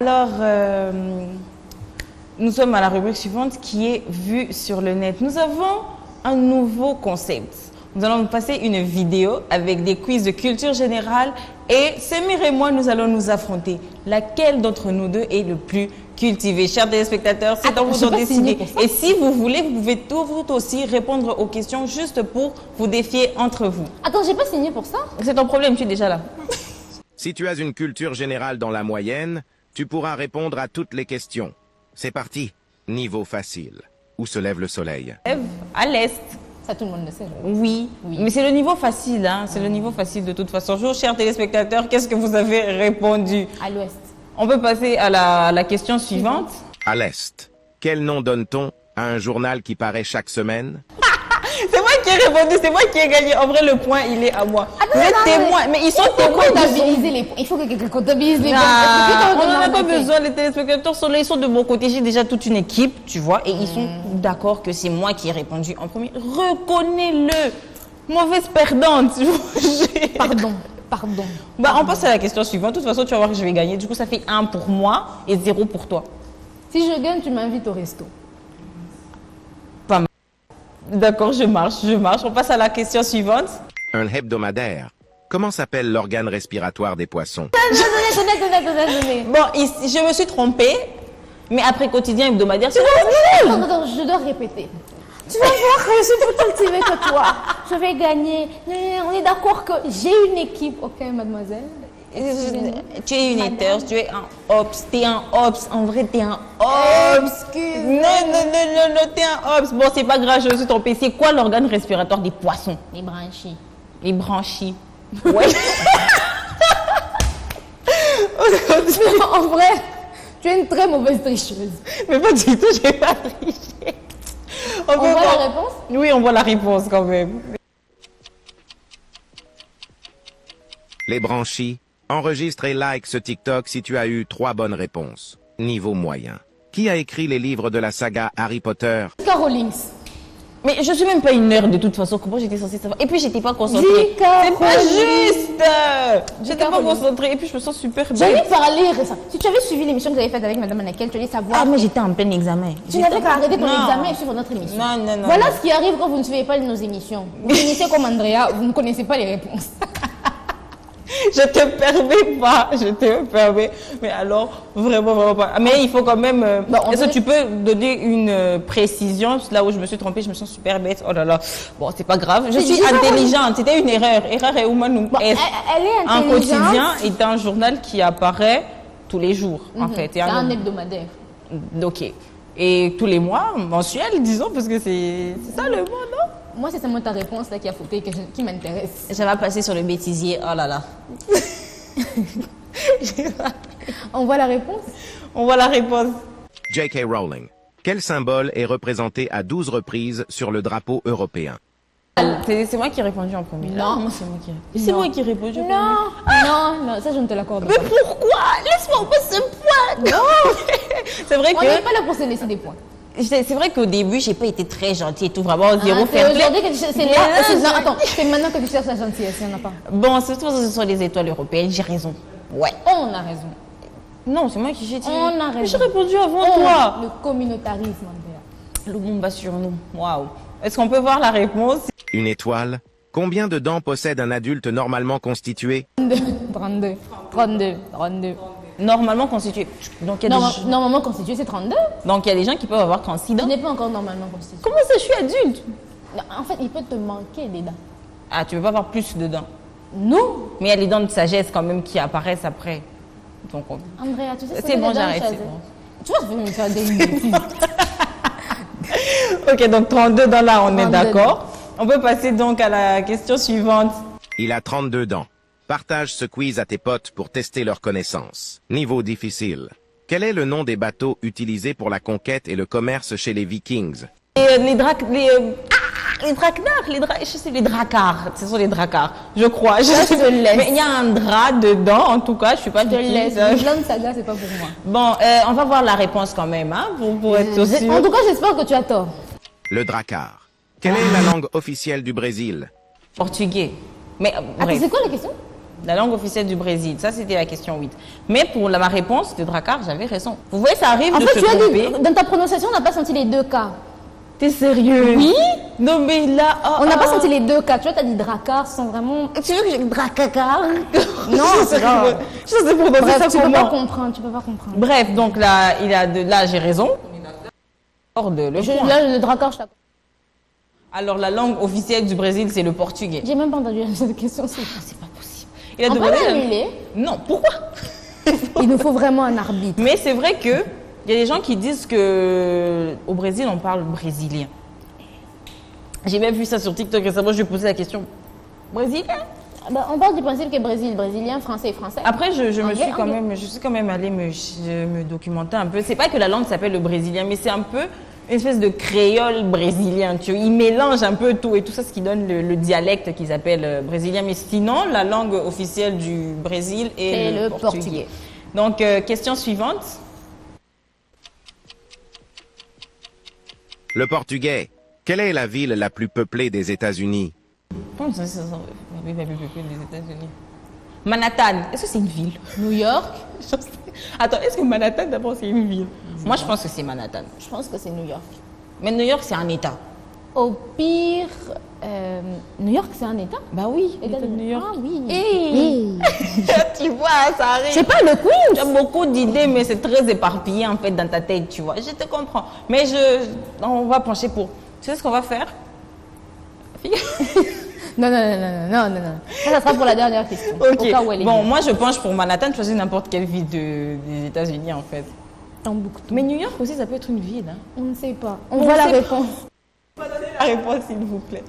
Alors, nous sommes à la rubrique suivante qui est vue sur le net. Nous avons un nouveau concept. Nous allons vous passer une vidéo avec des quiz de culture générale et Semir et moi, nous allons nous affronter. Laquelle d'entre nous deux est le plus cultivé? Chers téléspectateurs, c'est à vous d'en décider. Et si vous voulez, vous pouvez tout aussi répondre aux questions juste pour vous défier entre vous. Attends, j'ai pas signé pour ça? C'est ton problème, tu es déjà là. Si tu as une culture générale dans la moyenne, tu pourras répondre à toutes les questions. C'est parti. Niveau facile. Où se lève le soleil? À l'est. Ça, tout le monde le sait. Oui, mais c'est le niveau facile, hein. C'est le niveau facile de toute façon. Bonjour, chers téléspectateurs, qu'est-ce que vous avez répondu? À l'ouest. On peut passer à la question suivante. À l'est. Quel nom donne-t-on à un journal qui paraît chaque semaine? C'est moi qui ai répondu, c'est moi qui ai gagné. En vrai, le point, il est à moi. Vous êtes témoins, mais ils sont témoins. Comptabiliser les points. Il faut que quelqu'un comptabilise les points. On n'en a pas besoin, les téléspectateurs sont là, ils sont de mon côté. J'ai déjà toute une équipe, tu vois, et ils sont d'accord que c'est moi qui ai répondu en premier. Reconnais-le. Mauvaise perdante. Pardon. Bah, on passe à la question suivante. De toute façon, tu vas voir que je vais gagner. Du coup, ça fait 1 pour moi et 0 pour toi. Si je gagne, tu m'invites au resto. Pas mal. D'accord, je marche. On passe à la question suivante. Un hebdomadaire. Comment s'appelle l'organe respiratoire des poissons? Donnez. Bon, ici, je me suis trompée, mais après quotidien hebdomadaire, c'est Attends, je dois répéter. Tu vas voir que je suis plus cultivée que toi. Je vais gagner. On est d'accord que j'ai une équipe, ok, mademoiselle? Tu es une hater, tu es un ops, t'es un ops, en vrai t'es un ops. Non, t'es un ops. Bon, c'est pas grave, je me suis trompée. C'est quoi l'organe respiratoire des poissons? Les branchies. Les branchies. Ouais. En vrai, tu es une très mauvaise tricheuse. Mais pas du tout, j'ai pas triché. On voit la réponse? Oui, on voit la réponse quand même. Les branchies. Enregistre et like ce TikTok si tu as eu 3 bonnes réponses. Niveau moyen. Qui a écrit les livres de la saga Harry Potter? Carolings. Mais je suis même pas une nerd de toute façon. Comment j'étais censée savoir? Et puis j'étais pas concentrée. C'est pas juste. J'étais pas concentrée. Et puis je me sens super belle. J'allais parler récemment. Si tu avais suivi l'émission que vous avez faite avec Madame Anakel, tu allais savoir. Ah, mais j'étais en plein examen. Tu n'avais qu'à arrêter ton examen et suivre notre émission. Non. Voilà ce qui arrive quand vous ne suivez pas nos émissions. Vous finissez comme Andrea, vous ne connaissez pas les réponses. Je te permets. Mais alors, vraiment pas. Mais il faut quand même... Est-ce que tu peux donner une précision? Là où je me suis trompée, je me sens super bête. Oh là là. Bon, c'est pas grave. Je suis intelligente. C'était une erreur. Erreur et humain. Elle est un intelligente. quotidien est un journal qui apparaît tous les jours, en fait. C'est un hebdomadaire. Ok. Et tous les mois, mensuel, disons, parce que c'est ça le mot, non? Moi, c'est seulement ta réponse là qui a fauté qui m'intéresse. Je vais passer sur le bêtisier. Oh là là. On voit la réponse? On voit la réponse. J.K. Rowling. Quel symbole est représenté à 12 reprises sur le drapeau européen? C'est moi qui ai répondu en premier. Non. Moi, c'est moi qui ai répondu. C'est moi qui ai répondu en premier. Non, ça je ne te l'accorde pas. Mais pourquoi? Laisse-moi passer ce point. Non. C'est vrai On que... n'est pas là pour se laisser des points. C'est vrai qu'au début, j'ai pas été très gentille et tout, vraiment zéro C'est fair play. aujourd'hui que c'est là. Attends, c'est maintenant que tu cherches la gentillesse, il n'y en a pas. Bon, ce sont les étoiles européennes, j'ai raison. Ouais. On a raison. Non, c'est moi qui j'ai dit. On a raison. J'ai répondu avant toi. Le communautarisme, Andrea. Le monde bat sur nous. Waouh. Est-ce qu'on peut voir la réponse? Une étoile. Combien de dents possède un adulte normalement constitué? 32. Normalement constitué. Donc, il y a des... Normalement constitué, c'est 32. Donc il y a des gens qui peuvent avoir 36 Tu dents. n'es pas encore normalement constitué. Comment ça, je suis adulte? Non, en fait, il peut te manquer des dents. Ah, tu veux pas avoir plus de dents? Non. Mais il y a les dents de sagesse quand même qui apparaissent après. Donc, Andrea, tu sais c'est bon, j'arrête. Tu vois, je vais me faire des bêtises. Ok, donc 32 dents là, on est 32 d'accord. On peut passer donc à la question suivante. Il a 32 dents. Partage ce quiz à tes potes pour tester leurs connaissances. Niveau difficile. Quel est le nom des bateaux utilisés pour la conquête et le commerce chez les Vikings? Les dracars. Ce sont les dracars, je crois. Je te laisse. Mais il y a un drap dedans, en tout cas, je suis pas Je te laisse. viking. Vinland Saga, c'est pas pour moi. Bon, on va voir la réponse quand même, hein, pour être aussi. En tout cas, j'espère que tu as tort. Le dracar. Quelle est la langue officielle du Brésil? Portugais. Mais Attends, bref. c'est quoi la question? La langue officielle du Brésil, ça c'était la question 8. Mais pour ma réponse de Drakkar, j'avais raison. Vous voyez, ça arrive En de fait, se tu as tromper. dit, dans ta prononciation, on n'a pas senti les deux cas. T'es sérieux? Oui. Non mais là... On n'a pas senti les deux cas. Tu vois, tu as dit Drakkar sans vraiment. Tu veux que j'ai Drakkar? Non, c'est genre. Je sais pour donner Bref, ça tu peux comment. pas comprendre. Tu peux pas comprendre. Bref, donc là, là j'ai raison. Hors de le point. Là, le Drakkar, je t'accorde. Alors la langue officielle du Brésil, c'est le portugais. J'ai même pas entendu cette question. C'est pas possible. Il a On peut demandé... l'annuler. Non, pourquoi? Il nous faut vraiment un arbitre. Mais c'est vrai que il y a des gens qui disent que au Brésil on parle brésilien. J'ai même vu ça sur TikTok récemment. Je lui ai posé la question brésilien. Bah, on parle du principe que brésilien, français et français. Après je me Anglais, suis quand anglais. même, je suis quand même allée me documenter un peu. C'est pas que la langue s'appelle le brésilien, mais c'est un peu une espèce de créole brésilien. Tu vois, ils mélangent un peu tout et tout ça, ce qui donne le dialecte qu'ils appellent brésilien. Mais sinon, la langue officielle du Brésil est le portugais. Donc question suivante. Le portugais. Quelle est la ville la plus peuplée des États-Unis? Comment ça, la ville la plus peuplée des États-Unis? Manhattan. Est-ce que c'est une ville? New York. Attends, est-ce que Manhattan d'abord c'est une ville? Moi je pense que c'est Manhattan. Je pense que c'est New York. Mais New York c'est un État. Au pire, New York, c'est un État. Bah oui, État l'État de New York. Ah oui. Hey. Tu vois, ça arrive. C'est pas le Tu as Queens. beaucoup d'idées, mais c'est très éparpillé en fait dans ta tête, tu vois. Je te comprends. Mais on va pencher pour. Tu sais ce qu'on va faire? Non. Ça sera pour la dernière question. Au Ok. cas où elle est Bon, nulle. moi je penche pour Manhattan. Choisis n'importe quelle ville des États-Unis en fait. Tombouctou. Mais New York aussi, ça peut être une ville. Hein. On ne sait pas. On On voit la sait pas. réponse. La réponse, s'il vous plaît.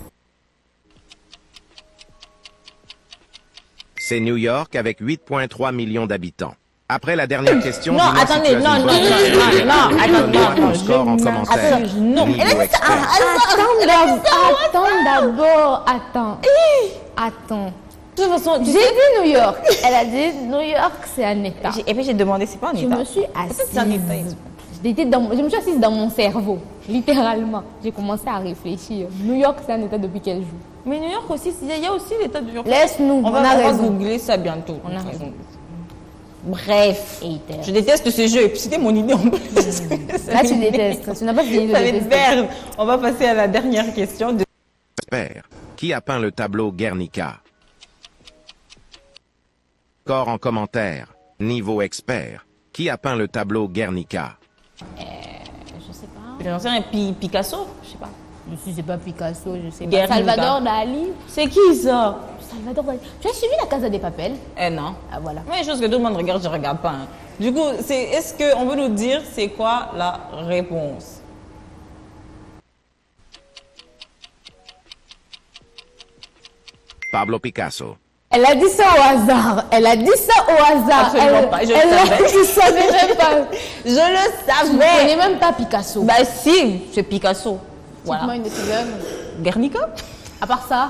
C'est New York avec 8,3 millions d'habitants. Après la dernière question, Non, dis-moi si attendez, tu as non, une non, bonne réponse. non, Donne-moi attends, ton score en commentaire. non. Niveau expert. Attends. De toute façon, J'ai dit New York. Elle a dit New York, c'est un État. Et puis j'ai demandé, c'est pas un Je État. me suis Peut-être c'est un État. assise. Je me suis assise dans mon cerveau, littéralement. J'ai commencé à réfléchir. New York, c'est un État depuis quel jour? Mais New York aussi, il y a aussi l'État de New York. Laisse-nous, On va raison. googler ça bientôt. On a raison. Bref, Hater. je déteste ce jeu. Et puis c'était mon idée en plus. Là, tu détestes. Tu n'as pas fini de Ça détester. m'énerve. On va passer à la dernière question. Expert. Qui a peint le tableau Guernica? Score en commentaire. Niveau expert. Qui a peint le tableau Guernica? Je sais pas. J'en sais rien, Picasso, je sais pas. Je sais pas Picasso, je sais pas. Guernica. Salvador Dali. C'est qui ça? Salvador Dali. Tu as suivi la Casa des Papel? Non. Ah voilà. Moi, les choses que tout le monde regarde, je regarde pas. Hein. Du coup, est-ce qu'on veut nous dire c'est quoi la réponse? Pablo Picasso. Elle a dit ça au hasard. Elle a dit ça au hasard. Absolument pas, je le savais. Je savais même pas. Je le Tu ne connais savais. même pas Picasso. Bah si, c'est Picasso. Cite-moi Voilà. une de ses œuvres. Guernica. À part ça,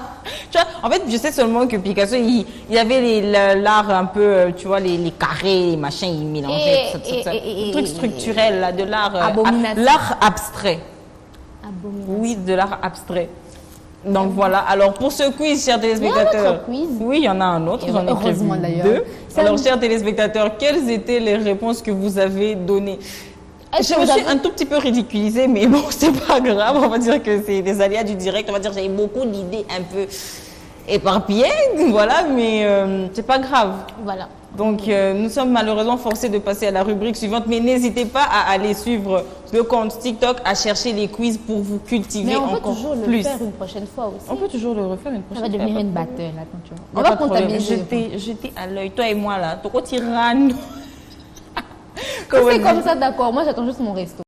Tu vois, en fait, je sais seulement que Picasso, il avait l'art un peu, tu vois, les carrés, les machins, il mélangeait Et- un truc structurel, là, de l'art, Abominatif. l'art abstrait. abominable. Oui, de l'art abstrait. Donc voilà, alors pour ce quiz, chers téléspectateurs, autre quiz. oui, il y en a un autre, Et j'en ai prévu heureusement, d'ailleurs. 2. Ça Alors me- chers téléspectateurs, quelles étaient les réponses que vous avez données? Est-ce Je que me vous suis avez- un tout petit peu ridiculisée, mais bon, c'est pas grave, on va dire que c'est les aléas du direct, on va dire que j'avais beaucoup d'idées un peu éparpillées, voilà, mais c'est pas grave. Voilà. Donc, nous sommes malheureusement forcés de passer à la rubrique suivante, mais n'hésitez pas à aller suivre le compte TikTok, à chercher les quiz pour vous cultiver Mais on peut encore toujours le plus. faire une prochaine fois aussi. On peut toujours le refaire une Ça prochaine va fois. devenir une battle, attends, tu vois. Y a On pas va de problème. comptabiliser. Jeter à l'œil, toi et moi là, ton tyranne. Si c'est comme ça, d'accord. Moi, j'attends juste mon resto.